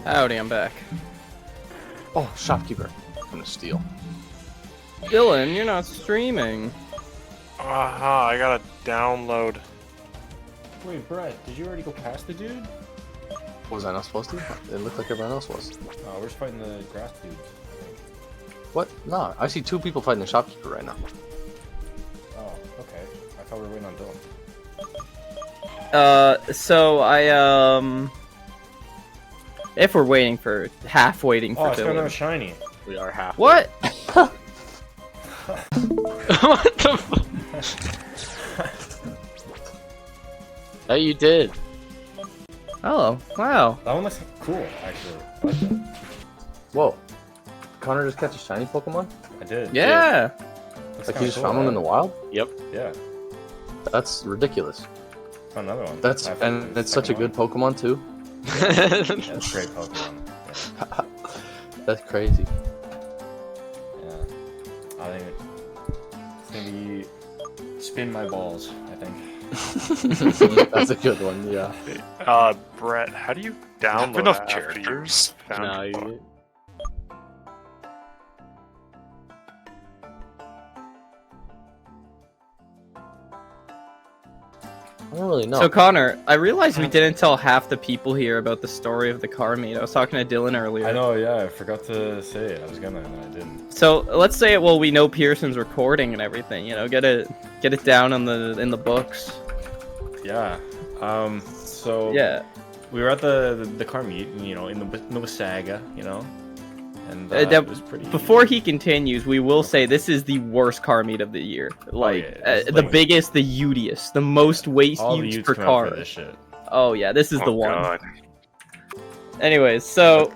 Howdy, I'm back. Oh, shopkeeper. I'm gonna steal. Dylan, you're not streaming. Aha, I gotta download. Wait, Brett, did you already go past the dude? Was I not supposed to? It looked like everyone else was. Oh, we're just fighting the grass dudes. What? No, I see two people fighting the shopkeeper right now. Oh, okay. I thought we were waiting on Dylan. So I, if we're waiting for, waiting for Oh, it's Dylan. kind of shiny. We are half. What? What the fuck? Oh, you did. Oh, wow. That one looks cool, actually. I like that. Whoa. Connor just catch a shiny Pokemon? I did. Yeah. Looks Like kinda he just cool, found one in the right? wild? Yep. Yeah. That's ridiculous. Found another one. That's I found and the it's such a second good Pokemon too. one. Yeah, it's a great Pokemon. Yeah. That's crazy. Yeah. I think it's gonna be spin my balls, I think. That's a good one, yeah. Brett, how do you download enough after characters? you found No, the book? you... I don't really know. So Connor, I realized we didn't tell half the people here about the story of the car meet. I was talking to Dylan earlier. I know, yeah, I forgot to say it. I was gonna, and I didn't. So let's say it. Well, we know Pearson's recording and everything. You know, get it down in the books. Yeah. So Yeah. we were at the car meet, you know, in the Wasaga, you know, and That- it was pretty. Before he continues, we will say this is the worst car meet of the year. Like, yeah, it's the like- biggest, the utiest, the most waste all the used youths per come out for car. this shit. Oh yeah, this is the one. God. Anyways, so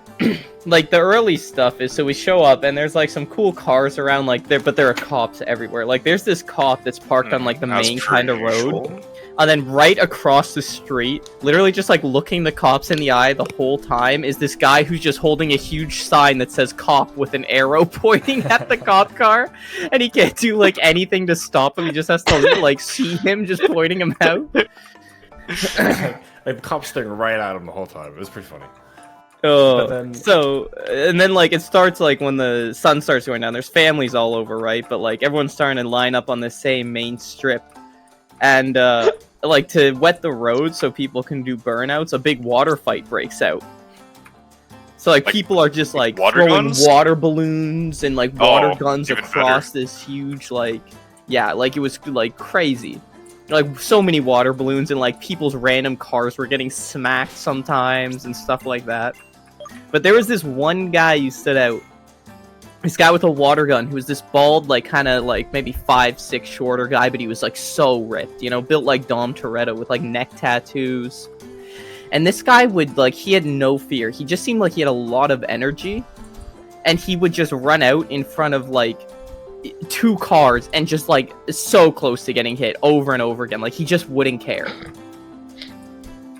like the early stuff is, so we show up and there's like some cool cars around, like but there are cops everywhere. Like there's this cop that's parked on like the As main per kind of road. usual. And then right across the street, literally just like looking the cops in the eye the whole time, is this guy who's just holding a huge sign that says cop with an arrow pointing at the cop car. And he can't do like anything to stop him. He just has to like see him just pointing him out. Like the cops staring right at him the whole time. It was pretty funny. Oh, But then- so, and then like it starts like when the sun starts going down, there's families all over, right? But like everyone's starting to line up on the same main strip. And like to wet the road so people can do burnouts, a big water fight breaks out. So like people are just like water throwing guns? water balloons and like water Oh, guns even across this huge like, yeah, like it was like crazy. Like so many water balloons, and like people's random cars were getting smacked sometimes and stuff like that. But there was this one guy who stood out. This guy with a water gun who was this bald, like kind of like maybe 5'6" shorter guy, but he was like so ripped, you know, built like Dom Toretto with like neck tattoos. And this guy would like, he had no fear. He just seemed like he had a lot of energy, and he would just run out in front of like two cars and just like so close to getting hit over and over again. Like he just wouldn't care.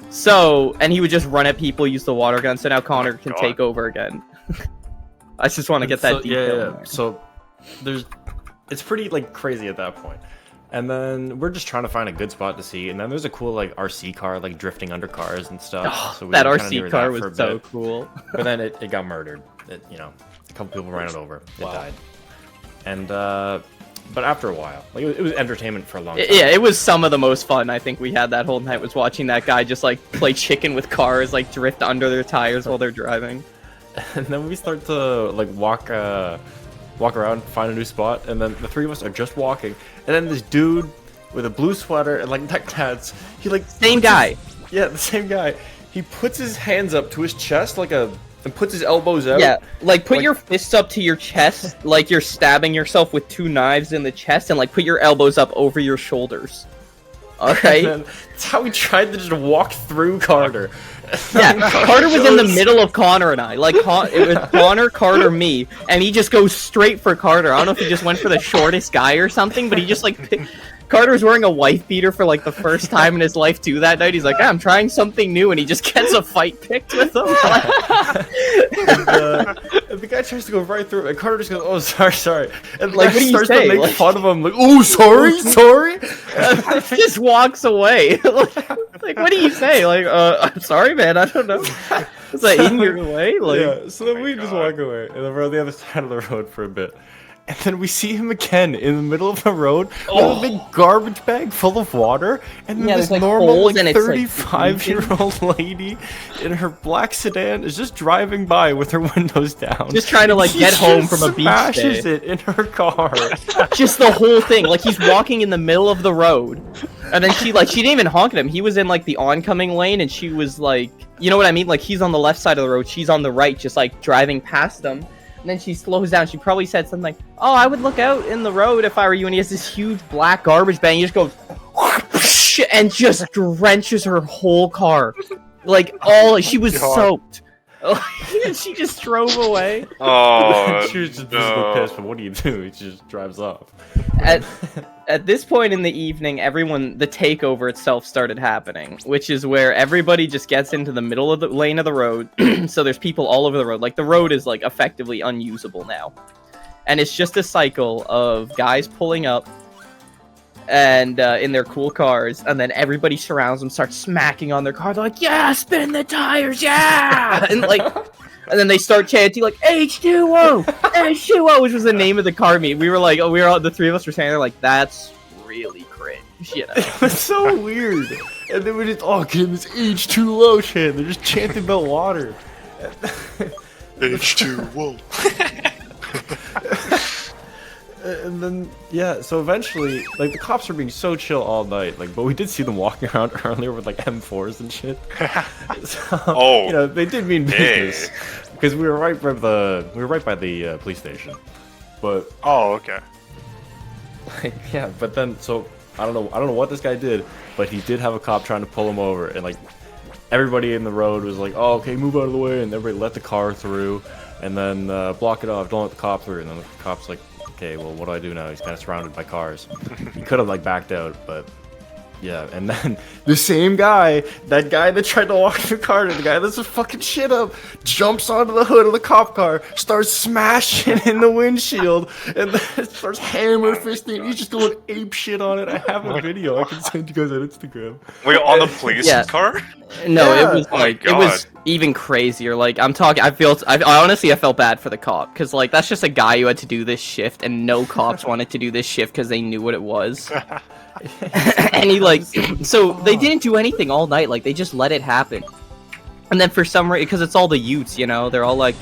So, and he would just run at people, use the water gun. So now Connor can God. take over again. I just want to get that So, detail. in yeah. there. So it's pretty like crazy at that point. And then we're just trying to find a good spot to see. And then there's a cool like RC car like drifting under cars and stuff. Oh, So we that were kinda near RC car that for a was so bit. cool. But then it got murdered. It, you know, a couple people ran it over. It Wow. died. And but after a while, like it was entertainment for a long time. Yeah, it was some of the most fun I think we had that whole night, was watching that guy just like play chicken with cars, like drift under their tires while they're driving. And then we start to like walk around, find a new spot, and then the three of us are just walking, and then this dude with a blue sweater and like neck tats, he like Same guy. yeah, the same guy. He puts his hands up to his chest and puts his elbows out. Yeah, like put Like- your fists up to your chest, like you're stabbing yourself with two knives in the chest, and like put your elbows up over your shoulders. Alright? And then that's how we tried to just walk through Carter. Yeah, Carter was in the middle of Connor and I. Like, it was Connor, Carter, me, and he just goes straight for Carter. I don't know if he just went for the shortest guy or something, but he just, like, Carter was wearing a wife beater for, like, the first time in his life, too, that night. He's like, I'm trying something new, and he just gets a fight picked with him. And the guy tries to go right through, and Carter just goes, "Oh, sorry." And Like, like, what do you starts say? to make Like- fun of him, like, "Oh, sorry." just walks away. Like, what do you say? Like, I'm sorry, man, I don't know. It's like in your way, like. Yeah, so then my we just God. walk away, and then we're on the other side of the road for a bit. And then we see him again in the middle of the road with a big garbage bag full of water, and then Yeah, this there's, like, normal, holes, like, and it's, like, 35-year-old lady in her black sedan is just driving by with her windows down. Just trying to, like, He get home just from a beach smashes day. it in her car. Just the whole thing. Like, he's walking in the middle of the road. And then she didn't even honk at him. He was in, like, the oncoming lane, and she was, like, you know what I mean? Like, he's on the left side of the road, she's on the right, just, like, driving past him. And then she slows down. She probably said something like, "Oh, I would look out in the road if I were you." And he has this huge black garbage bag. He just goes, and just drenches her whole car. Like, she was God. soaked. And she just drove away. Oh, She was just visibly pissed, but what do you do? He just drives off. At this point in the evening, the takeover itself started happening, which is where everybody just gets into the middle of the lane of the road. So there's people all over the road. Like, the road is, like, effectively unusable now. And it's just a cycle of guys pulling up and in their cool cars, and then everybody surrounds them, starts smacking on their car. They're like, "Yeah, spin the tires, yeah!" And, like... And then they start chanting like H2O, H2O, which was the name of the car meet. We were like, the three of us were saying, they're like, that's really cringe, you know? It was so weird. And then we just all get in this H2O chant. They're just chanting about water. H2O. And then, yeah, so eventually, like, the cops were being so chill all night, like, but we did see them walking around earlier with, like, M4s and shit. So, Oh. you know, they did mean Hey. business. Because we were right by the police station. But, Oh, okay. like, yeah, but then, so, I don't know what this guy did, but he did have a cop trying to pull him over, and, like, everybody in the road was like, "Oh, okay, move out of the way," and everybody let the car through, and then, block it off, don't let the cop through, and then the cop's like, "Okay, well, what do I do now?" He's kind of surrounded by cars. He could have, like, backed out, but yeah. And then the same guy, that guy that tried to walk the car, the guy that's a fucking shit up, jumps onto the hood of the cop car, starts smashing in the windshield, and then starts hammer fisting. He's just going ape shit on it. I have a video I can send you guys on Instagram. Wait, on the police Yeah. car? No, Yeah. it was Oh my like, it was God. even crazier. Like, I honestly, I felt bad for the cop, because, like, that's just a guy who had to do this shift, and no cops wanted to do this shift because they knew what it was. And he, like, so they didn't do anything all night, like, they just let it happen. And then for some reason, because it's all the youths, you know, they're all like,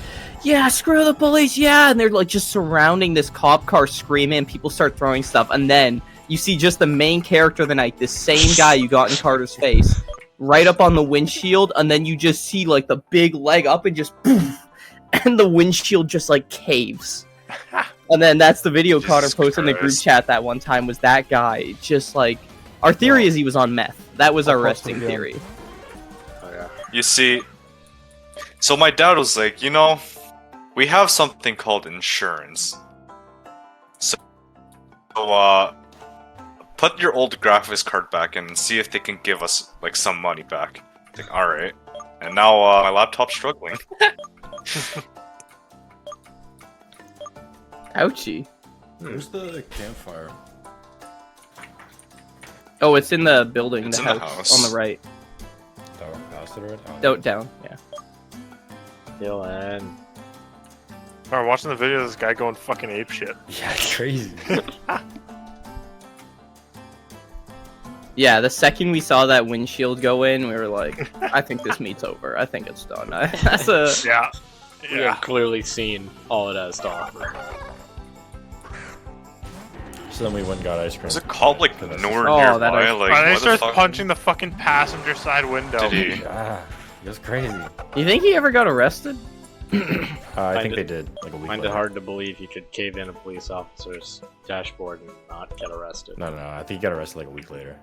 "Yeah, screw the police, yeah," and they're, like, just surrounding this cop car screaming, and people start throwing stuff, and then you see just the main character of the night, this same guy you got in Carter's face, right up on the windshield, and then you just see, like, the big leg up and just poof, and the windshield just, like, caves. And then that's the video Jesus Carter posted in the group Christ. chat that one time, was that guy just, like, our theory is he was on meth. That was our I'll post resting it again. theory. Oh, yeah. You see, so my dad was like, we have something called insurance. So, put your old graphics card back in and see if they can give us, like, some money back. Like, alright. And now, my laptop's struggling. Ouchie. Where's the campfire? Oh, it's in the building, It's the, in the house, house. on the right. Down past it already? Down, yeah. Dylan. I'm watching the video of this guy going fucking ape shit. Yeah, it's crazy. Yeah, the second we saw that windshield go in, we were like, I think this meet's over. I think it's done. That's a... Yeah. We have clearly seen all it has to offer. So then we went and got ice cream. Is it called, like, Goodness. nowhere Oh, that nearby? is- Like, And he what the starts fuck? punching the fucking passenger side window. Did he? Ah, it was crazy. You think he ever got arrested? I Find think it- they did, like a week Find later. it hard to believe you could cave in a police officer's dashboard and not get arrested. No, I think he got arrested like a week later.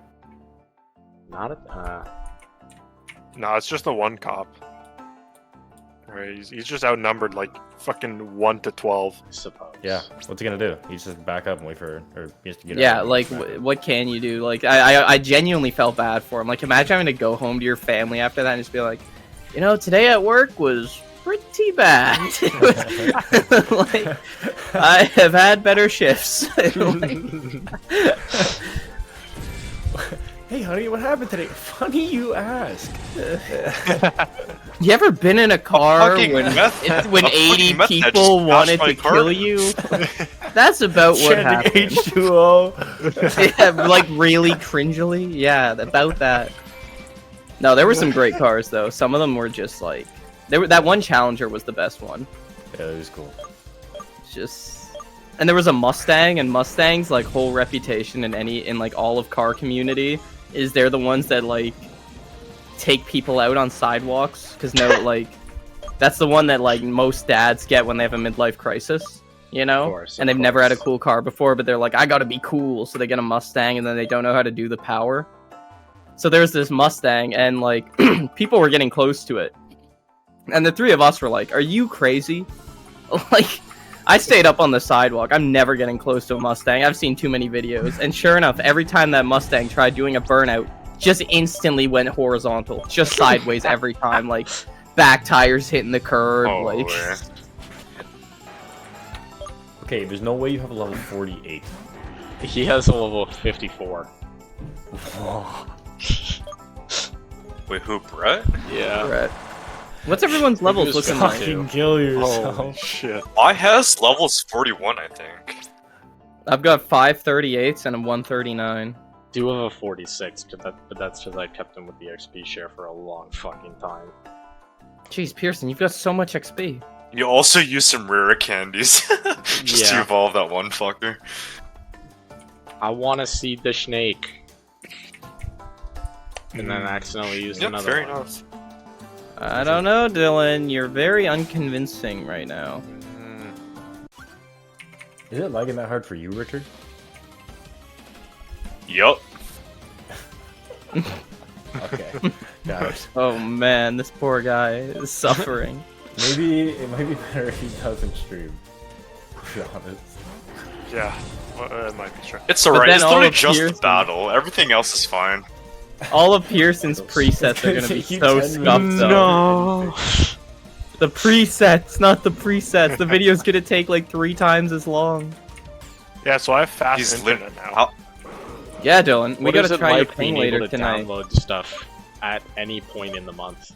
Not at. No, it's just the one cop. Right, he's just outnumbered like fucking 1 to 12. I suppose. Yeah, what's he gonna do? He's just back up and wait for, or he has to get Yeah, out. like, what can you do? Like, I genuinely felt bad for him. Like, imagine having to go home to your family after that and just be like, today at work was pretty bad. Like, I have had better shifts. Like, Hey, honey, what happened today? Funny you ask. You ever been in a car fucking when meth- when a 80 fucking meth head people just wanted bashed my to car. kill you? That's about what Chanting happened. H2O. Yeah, like really cringily. Yeah, about that. No, there were some great cars though. Some of them were just like, that one Challenger was the best one. Yeah, it was cool. Just, and there was a Mustang, and Mustang's like whole reputation in like all of car community is they're the ones that like take people out on sidewalks because like that's the one that like most dads get when they have a midlife crisis, you know. Of course, and they've never had a cool car before, but they're like, I gotta be cool, so they get a Mustang, and then they don't know how to do the power. So there's this Mustang, and like people were getting close to it, and the three of us were like, "Are you crazy?" Like, I stayed up on the sidewalk. I'm never getting close to a Mustang. I've seen too many videos, and sure enough, every time that Mustang tried doing a burnout, just instantly went horizontal, just sideways every time, like back tires hitting the curb, Oh, like. yeah. Okay, there's no way you have a level 48. He has a level 54. Wait, who, Brett? Yeah. Right. What's everyone's levels was looking like? Fucking kill yourself. Holy shit. I has levels 41, I think. I've got 538s and a 139. Do have a 46, but that's because I kept him with the XP share for a long fucking time. Jeez, Pearson, you've got so much XP. You also use some rare candies just to Yeah. evolve that one fucker. I want to see the snake. And then accidentally used Yep, another fair one. enough. I don't know, Dylan. You're very unconvincing right now. Is it lagging that hard for you, Richard? Yup. Okay, got it. Oh man, this poor guy is suffering. Maybe it might be better if he doesn't stream. To be honest. Yeah. Well, it might be true. It's But alright, then it's all literally of just Pearson- the battle. Everything else is fine. All of Pearson's presets are gonna be Keep so 10 scuffed minutes. up. No. The presets, not the presets. The video's gonna take like 3 times as long. Yeah, so I have fast He's internet lit- now. how- Yeah, Dylan, we What gotta is it try your like ping being later able to tonight. download stuff at any point in the month?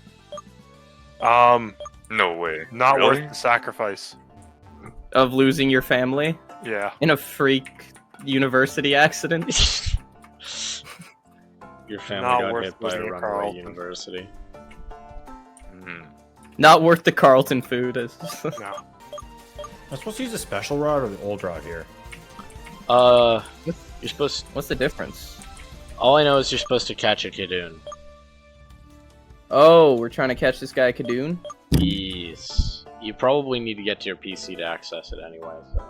No way. Not Really? worth the sacrifice. Of losing your family Yeah. in a freak university accident. Your family Not got worth hit by a losing a runaway Carlton. university. Mhm. Not worth the Carlton food. No. I'm supposed to use the special rod or the old rod here? You're supposed. What's the difference? All I know is you're supposed to catch a Kidoon. Oh, we're trying to catch this guy Kadoon? Yes. You probably need to get to your PC to access it anyway. So.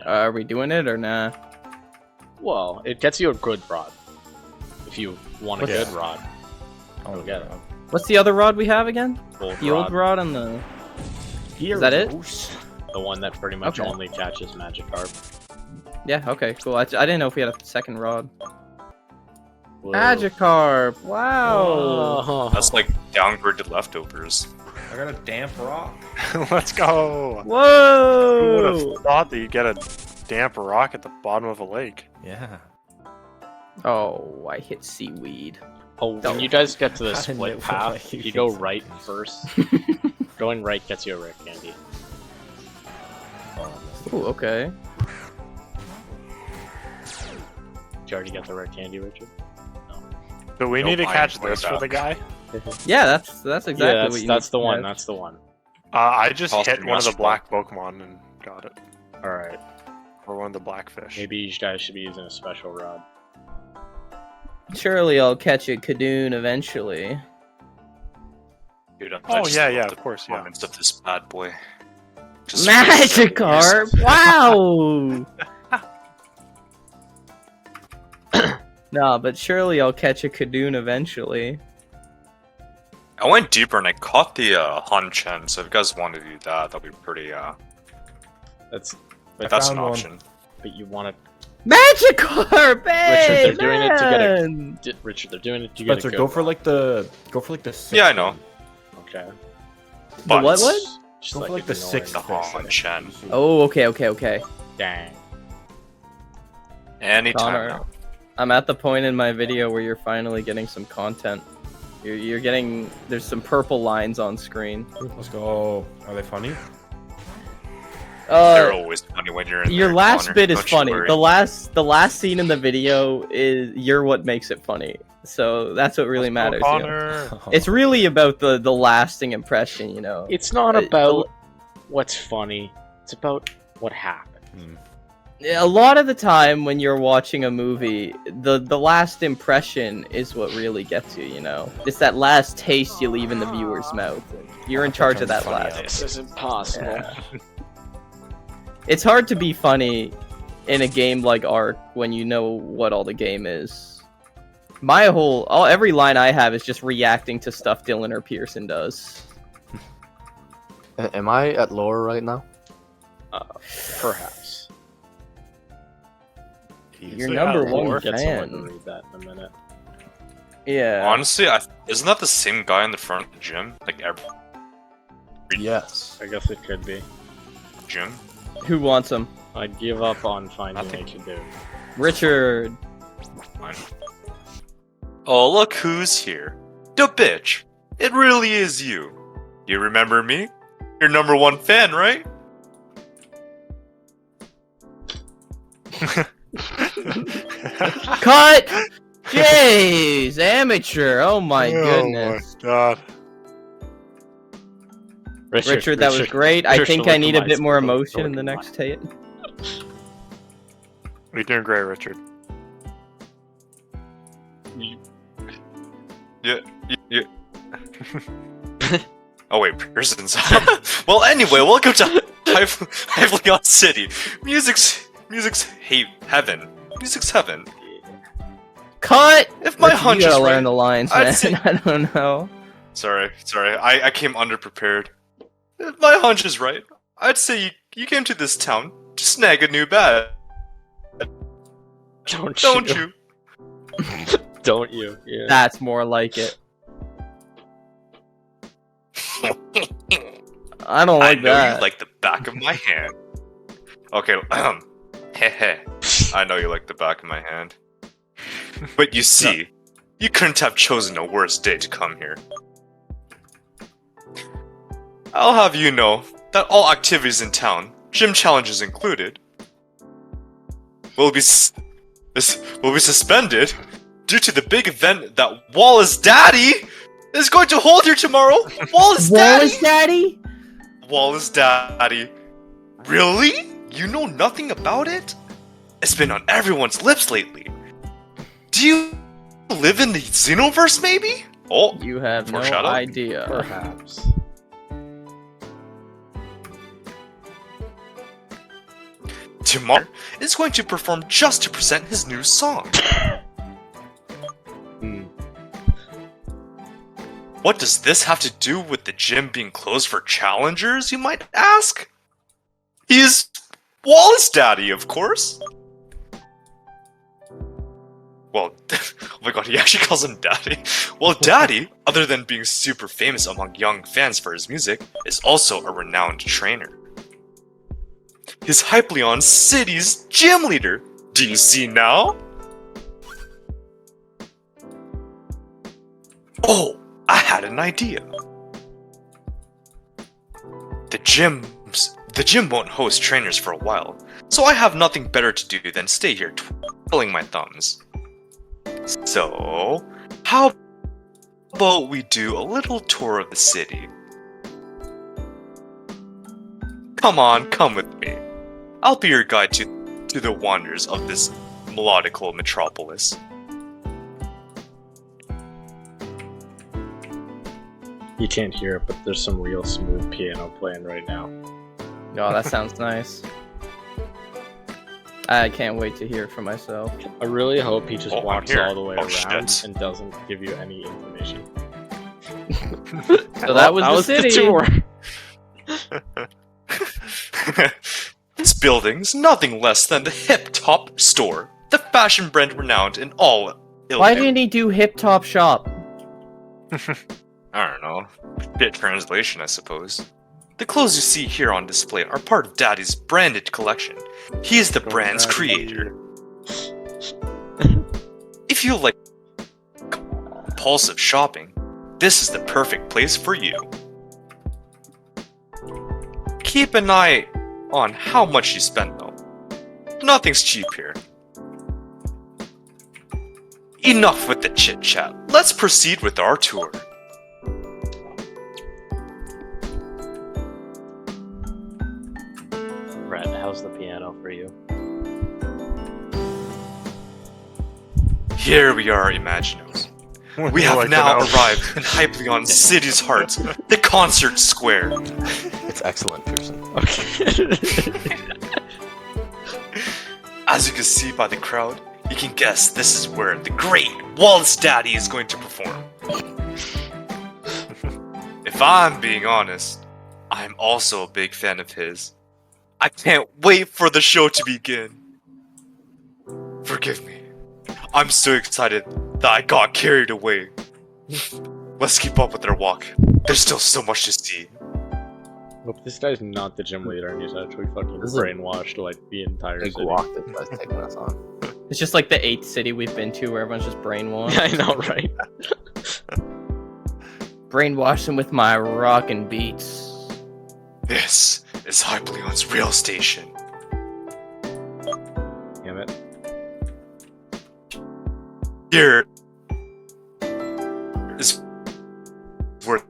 Are we doing it or nah? Well, it gets you a good rod. If you want a What's- good rod, Oh, get it. What's the other rod we have again? old The old rod and the... Is that it? the one that pretty much Okay. only catches Magikarp. Yeah, okay, cool. I didn't know if we had a second rod. Whoa. Magikarp! Wow! Oh. That's like downgraded leftovers. I got a damp rock. Let's go. Who would Whoa! have thought that you get a damp rock at the bottom of a lake? Yeah. Oh, I hit seaweed. Oh, when you guys get to the I split never path, like you you go think right something. first. Going right gets you a rare candy. Ooh, okay. Did you already get the rare candy, Richard? Do we Nope, need to I catch am way this for the back. guy? Yeah, that's exactly yeah, what you that's need the to one. catch. That's the one. I just Toss hit the one of the master black Pokemon and got it. All right. Or one of the blackfish. Maybe you guys should be using a special rod. Surely I'll catch a Kadoon eventually. Dude, I Oh, just yeah, love yeah, the of course, yeah. performance of this bad boy. Just Magikarp! Wow! No, but surely I'll catch a Kadoon eventually. I went deeper and I caught the Hanchen, so if you guys want to do that, that'll be pretty, That's. that's an found one. option. But you want Magikarp! Hey, Richard, they're doing it to get a- man! to. Richard, they're doing it to get Spencer, a good go for rod. like the sixth Yeah, I know. one. Okay. The what? Just Go for like the ignore sixth it. The fish. Hanchen. Oh, okay. Dang. Anytime Connor. now. I'm at the point in my video where you're finally getting some content. You're getting... There's some purple lines on screen. Let's go. Are they funny? They're always funny when you're in Your there, last Connor. bit is Don't you funny. worry. The last scene in the video is you're what makes it funny. So that's what really matters. You know? Connor. It's really about the lasting impression, you know. It's not about what's funny. It's about what happened. A lot of the time when you're watching a movie, the last impression is what really gets you, you know. It's that last taste you leave in the viewer's mouth. You're in charge of that Funny last. This is impossible. Yeah. It's hard to be funny in a game like Ark when you know what all the game is. Every line I have is just reacting to stuff Dylan or Pearson does. Am I at lore right now? Perhaps. You're Easy. number Yeah, one we'll get someone to fan. read that in a minute. Yeah. Honestly, isn't that the same guy in the front of the gym? Like every Yes. I guess it could be. gym? Who wants him? I'd give up on finding Nothing. what you do. Richard. Fine. Oh, look who's here. The bitch. It really is you. You remember me? Your number one fan, right? Cut! Jeez, amateur. Oh my goodness. Oh my god. Richard, that was great. I Richard, think look I need at a bit my- more look- emotion look in the at my- next take. You're doing great, Richard. Yeah. Oh wait, Pearson's. Well, anyway, welcome to Hyfleon City. Music's heaven. Music's heaven. Cut! If my Richard, hunch you is gotta right, learn the lines, I'd man. say- I don't know. Sorry. I came underprepared. If my hunch is right, I'd say you came to this town to snag a new bed, Don't don't you? you? Don't you? Yeah. That's more like it. I don't I like know that. you like the back of my hand. Okay, heh. I know you like the back of my hand. But you see, you couldn't have chosen a worse day to come here. I'll have you know that all activities in town, gym challenges included, will be suspended due to the big event that Wallace Daddy is going to hold here tomorrow. Wallace Daddy. Wallace Daddy. Really? You know nothing about it? It's been on everyone's lips lately. Do you live in the Xenoverse, maybe? Oh, You have no Foreshadow? idea. Perhaps. tomorrow is going to perform just to present his new song. What does this have to do with the gym being closed for challengers, you might ask? He's Wallace Daddy, of course. Well, oh my god, he actually calls him Daddy. Well, Daddy, other than being super famous among young fans for his music, is also a renowned trainer. He's Hypleon City's gym leader. Do you see now? Oh, I had an idea. The gym won't host trainers for a while, so I have nothing better to do than stay here twiddling my thumbs. So, how about we do a little tour of the city? Come on, come with me. I'll be your guide to the wonders of this melodical metropolis. You can't hear it, but there's some real smooth piano playing right now. Oh, that sounds nice. I can't wait to hear it for myself. I really hope he just Oh, I'm walks here. all the way Oh, around shit. and doesn't give you any information. So that was the city. tour. This building's nothing less than the Hip Top Store, the fashion brand renowned in all Why Illinois. didn't he do Hip Top Shop? I don't know. Bit translation, I suppose. The clothes you see here on display are part of Daddy's branded collection. He is the brand's creator. feel like compulsive shopping, this is the perfect place for you. Keep an eye on how much you spend though. Nothing's cheap here. Enough with the chit chat. Let's proceed with our tour. Red, how's the piano for you? Here we are, Imaginos. We have now arrived in Hyperion City's heart, the concert square. It's excellent, Pearson. Okay. As you can see by the crowd, you can guess this is where the great Wallace Daddy is going to perform. If I'm being honest, I'm also a big fan of his. I can't wait for the show to begin. Forgive me. I'm so excited that I got carried away. Let's keep up with our walk. There's still so much to see. Hope this guy's not the gym leader and he's actually fucking This is a brainwashed like the entire Big city. walk this guy's taking us on. It's just like the 8th city we've been to where everyone's just brainwashed. I know, right? Brainwash them with my rockin' beats. This is Hypleon's real station. Damn it. Here is where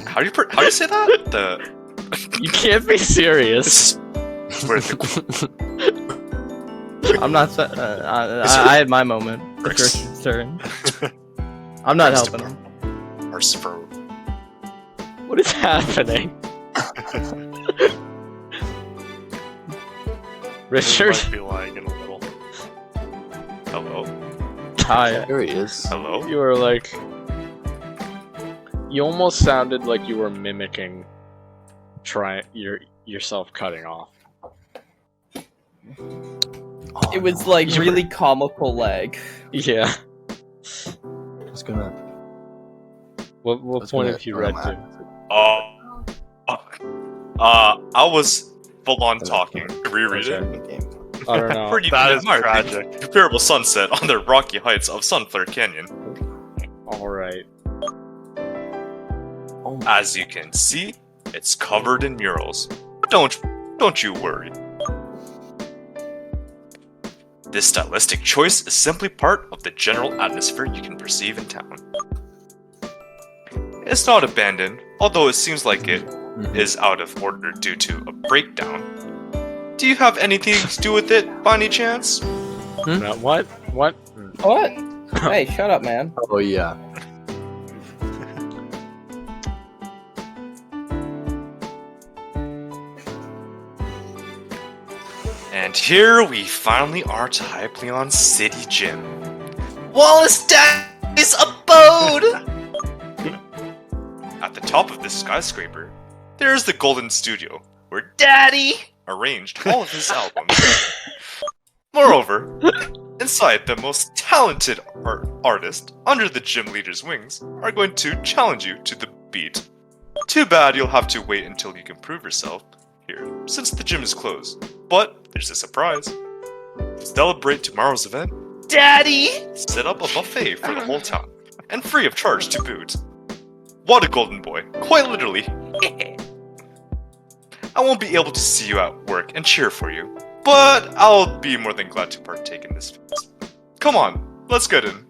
how do you say that? You can't be serious. This is where the I'm not. I had my moment. The Christian's turn. I'm not helping him. Merciful. What is happening? Richard? Might be lagging a little. Hello. Hi. Here he is. Hello. You were like... You almost sounded like you were mimicking yourself cutting off. Oh, It was no. like really comical lag. Yeah. I was gonna. What I was point gonna have you throw read him to? out. I was full on talking. Reread it. Game. I don't know. Pretty That is admired tragic. comparable sunset on the rocky heights of Sunflare Canyon. Alright. Oh my. As you can see, it's covered in murals. Don't you worry. This stylistic choice is simply part of the general atmosphere you can perceive in town. It's not abandoned, although it seems like it is out of order due to a breakdown. Do you have anything to do with it, by any chance? No, what? What? What? Hey, shut up, man. Oh yeah. And here we finally are to Hypleon City Gym. Wallace Daddy's abode! At the top of this skyscraper, there's the Golden Studio, where Daddy arranged all of his albums. Moreover, inside, the most talented artist under the gym leader's wings are going to challenge you to the beat. Too bad you'll have to wait until you can prove yourself here, since the gym is closed. But there's a surprise. To celebrate tomorrow's event, Daddy set up a buffet for the whole town, and free of charge to boot. What a golden boy, quite literally. I won't be able to see you at work and cheer for you, but I'll be more than glad to partake in this feast. Come on, let's get in.